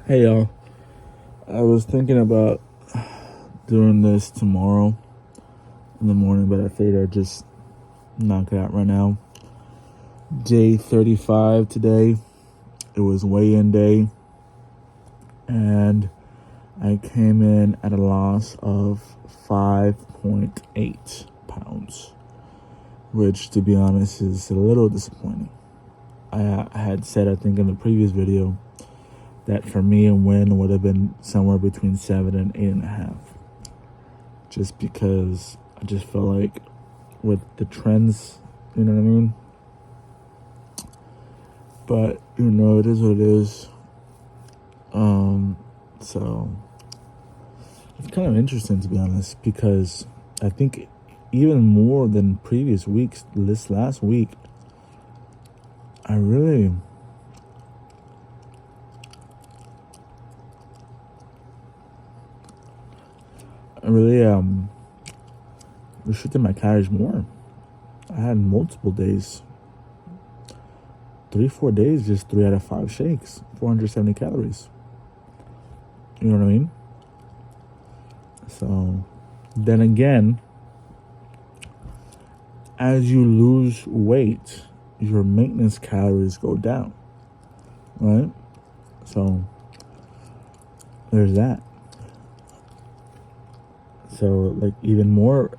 Hey y'all, I was thinking about doing this tomorrow in the morning, but I figured I'd just knock it out right now. Day 35 today. It was weigh-in day, and I came in at a loss of 5.8 pounds, which, to be honest, is a little disappointing. I had said, I think in the previous video, that for me a win would have been somewhere between 7 and 8.5. Just because I just feel like with the trends, you know what I mean? But, it is what it is. So it's kind of interesting, to be honest, because I think even more than previous weeks, this last week, I really restricted my calories more. I had multiple days, 3-4 days, just 3 out of 5 shakes, 470 calories. You know what I mean? So then again, as you lose weight, your maintenance calories go down, right? So there's that. So like even more,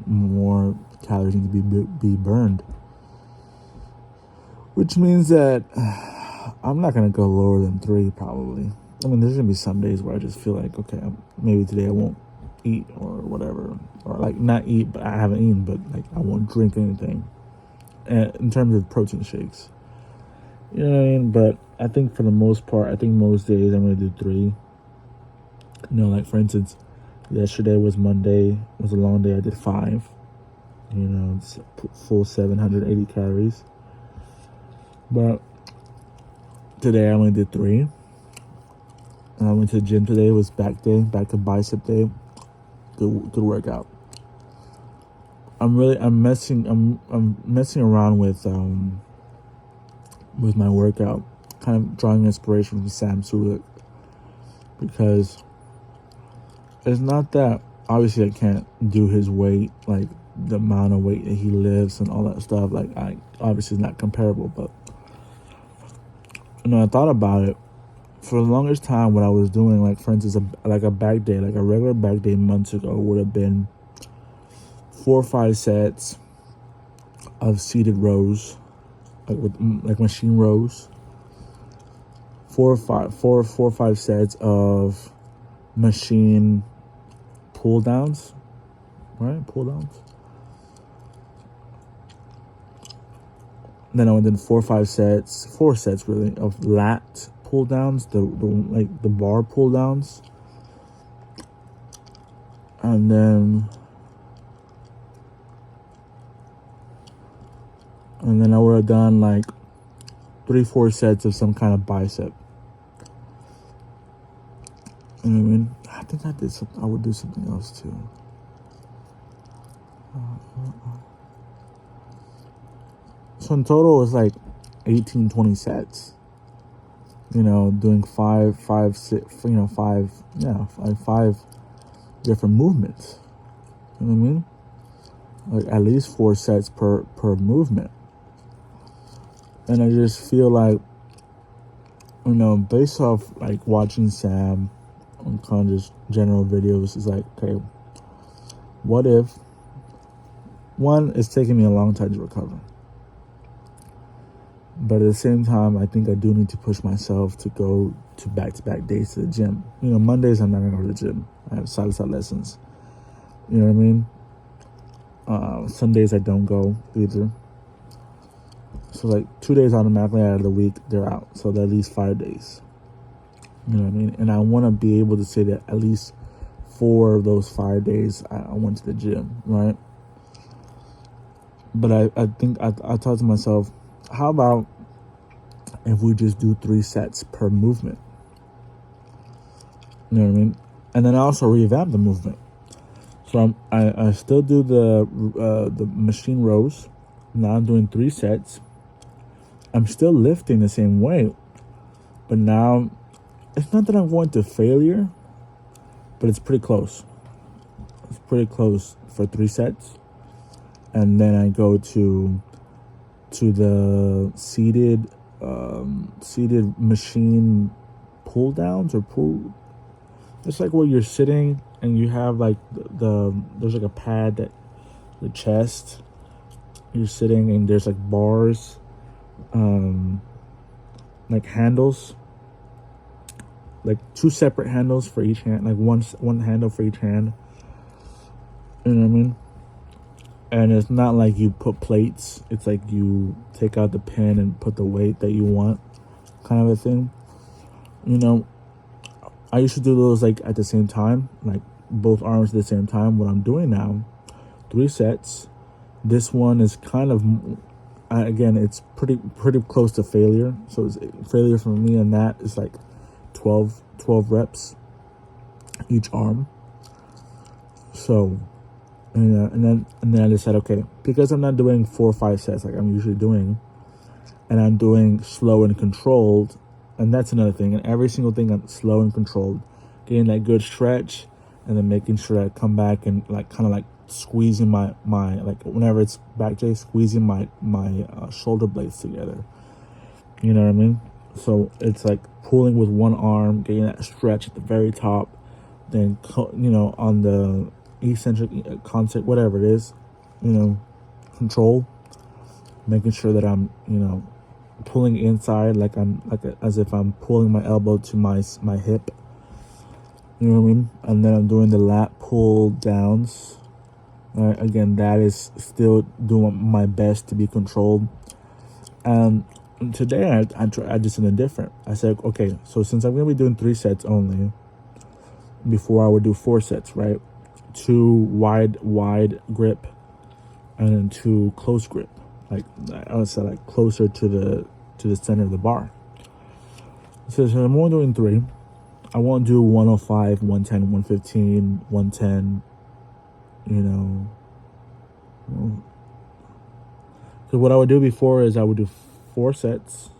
more calories need to be burned, which means that I'm not gonna go lower than 3 probably. I mean, there's gonna be some days where I just feel like, okay, maybe today I won't eat or whatever, or like not eat, but I haven't eaten, but like I won't drink anything. In terms of protein shakes, you know what I mean. But I think for the most part, I think most days I'm gonna do 3. Like for instance, yesterday was Monday. It was a long day. I did 5. It's full 780 calories. But today I only did 3. And I went to the gym today. It was back day, back to bicep day. Good workout. I'm messing around with my workout, kind of drawing inspiration from Sam Sulek, because it's not that obviously I can't do his weight, like the amount of weight that he lifts and all that stuff. Like I obviously it's not comparable, but I thought about it. For the longest time, what I was doing, like for instance, a back day, like a regular back day months ago, would have been 4 or 5 sets of seated rows, like machine rows. 4 or 5 sets of machine pull downs, right? Pull downs. Then I went in 4 sets really of lat pull downs, the bar pull downs, and then I would have done like 3-4 sets of some kind of bicep. You know what I mean? I think I would do something else too. So in total, it's like 18-20 sets. Doing 5 different movements. You know what I mean? Like at least 4 sets per movement. And I just feel like, based off like watching Sam on kind of just general videos, it's like, okay, what if, one, it's taking me a long time to recover. But at the same time, I think I do need to push myself to go to back-to-back days to the gym. Mondays I'm not going to go to the gym. I have salsa lessons. You know what I mean? Sundays I don't go either. So like 2 days automatically out of the week, they're out. So at least 5 days. You know what I mean? And I want to be able to say that at least 4 of those 5 days I went to the gym, right? But I think I thought to myself, how about if we just do 3 sets per movement? You know what I mean? And then I also revamp the movement. So I still do the machine rows. Now I'm doing 3 sets. I'm still lifting the same weight, but now it's not that I'm going to failure, but it's pretty close. It's pretty close for 3 sets. And then I go to the seated machine pull downs or pull. It's like where you're sitting and you have like there's like a pad that the chest. You're sitting and there's like bars, like handles, like 2 separate handles for each hand, like one handle for each hand. You know what I mean? And it's not like you put plates. It's like you take out the pin and put the weight that you want, kind of a thing. You know, I used to do those like at the same time, like both arms at the same time. What I'm doing now, 3 sets. This one is kind of, again, it's pretty close to failure. So it's failure for me, and that is like 12 reps each arm. So. And then I decided, okay, because I'm not doing 4 or 5 sets like I'm usually doing, and I'm doing slow and controlled, and that's another thing. And every single thing I'm slow and controlled, getting that good stretch, and then making sure I come back and like kind of like squeezing my like whenever it's back day, squeezing my shoulder blades together. You know what I mean? So it's like pulling with one arm, getting that stretch at the very top, then on the eccentric, concept, whatever it is, control, making sure that I'm, pulling inside like as if I'm pulling my elbow to my hip. You know what I mean? And then I'm doing the lat pull downs. All right, again, that is still doing my best to be controlled. And today I did something different. I said, okay, so since I'm gonna be doing 3 sets only, before I would do 4 sets, right? 2 wide grip, and then 2 close grip. Like I would say, like closer to the center of the bar. So I'm only doing 3. I won't do 105, 110, 115, 110. So what I would do before is I would do 4 sets.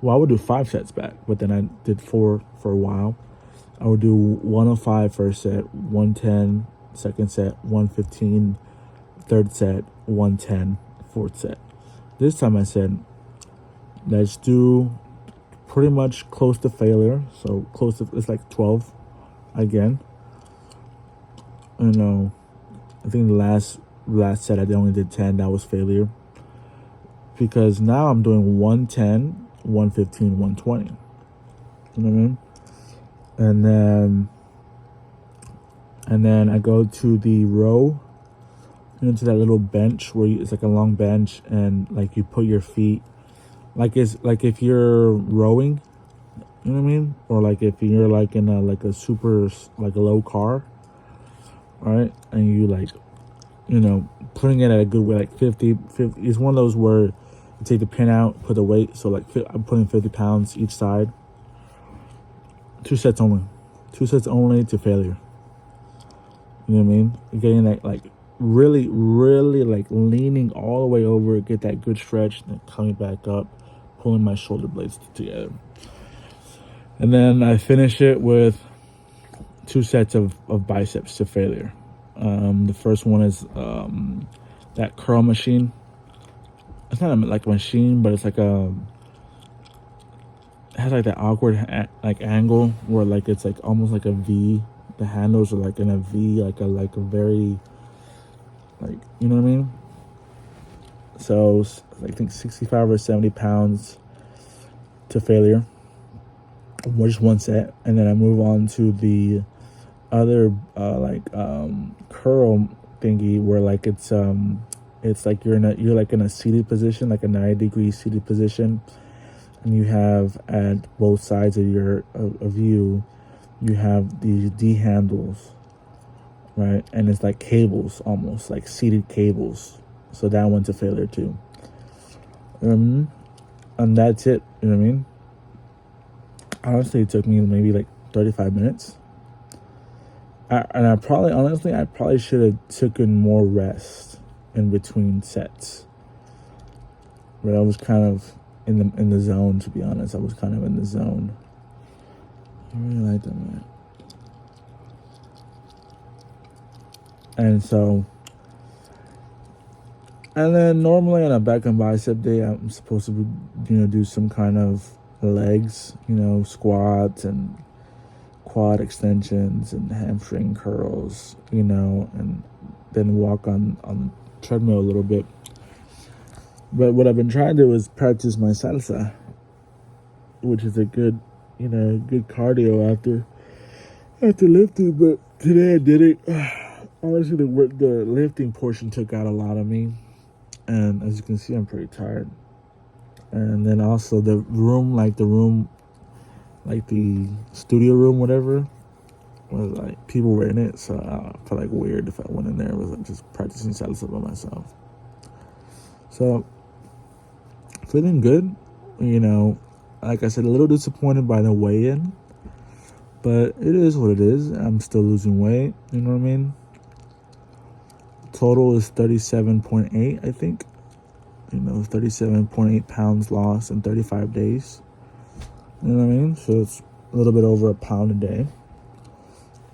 Well, I would do 5 sets back, but then I did 4 for a while. I would do 105 first set, 110 second set, 115 third set, 110 fourth set. This time I said, let's do pretty much close to failure. So close to, it's like 12 again. I think the last set I only did 10. That was failure. Because now I'm doing 110, 115, 120. You know what I mean? And then I go to the row, to that little bench where it's like a long bench, and like you put your feet, like it's like if you're rowing, you know what I mean, or like if you're like in a super like a low car, right, and you like, putting it at a good way, like 50. It's one of those where you take the pin out, put the weight, so like I'm putting 50 pounds each side. 2 sets only. 2 sets only to failure. You know what I mean? Getting that, like, really, really, like, leaning all the way over, get that good stretch, then coming back up, pulling my shoulder blades together. And then I finish it with 2 sets of biceps to failure. The first one is that curl machine. It's not like a machine, but it's like it has like that awkward like angle where like it's like almost like a V. The handles are like in a V, like a very, like, you know what I mean? So I think 65 or 70 pounds to failure. Just 1 set, and then I move on to the other curl thingy where like it's like you're like in a seated position, like a 90-degree seated position. And you have at both sides of you, you have these D handles, right? And it's like cables, almost like seated cables. So that one's a failure too. And that's it. You know what I mean? Honestly, it took me maybe like 35 minutes. I probably should have taken more rest in between sets. But I was kind of in the zone, to be honest. I was kind of in the zone. I really like them, man. And so, and then normally on a back and bicep day, I'm supposed to, do some kind of legs, squats and quad extensions and hamstring curls, and then walk on the treadmill a little bit. But what I've been trying to do is practice my salsa, which is a good, good cardio after lifting. But today I did it. Honestly, the lifting portion took out a lot of me, and as you can see, I'm pretty tired. And then also the room, like the studio room, whatever, was like people were in it, so I felt like weird if I went in there and was like just practicing salsa by myself. So feeling good, like I said, a little disappointed by the weigh-in, but it is what it is. I'm still losing weight, you know what I mean? Total is 37.8, I think. 37.8 pounds lost in 35 days. You know what I mean? So it's a little bit over a pound a day.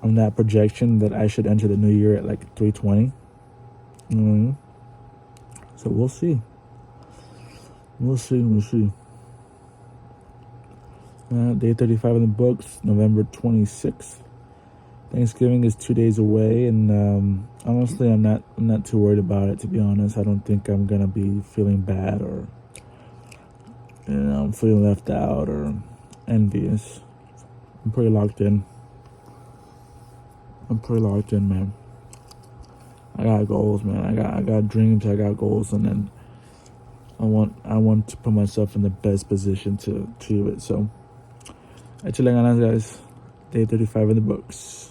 On that projection that I should enter the new year at like 320. You know what I mean? So we'll see. We'll see. Day 35 in the books, November 26th. Thanksgiving is 2 days away, and honestly, I'm not too worried about it. To be honest, I don't think I'm gonna be feeling bad or I'm feeling left out or envious. I'm pretty locked in. Man. I got goals, man. I got dreams. I got goals, and then I want to put myself in the best position to achieve it. So, échale ganas, guys. Day 35 in the books.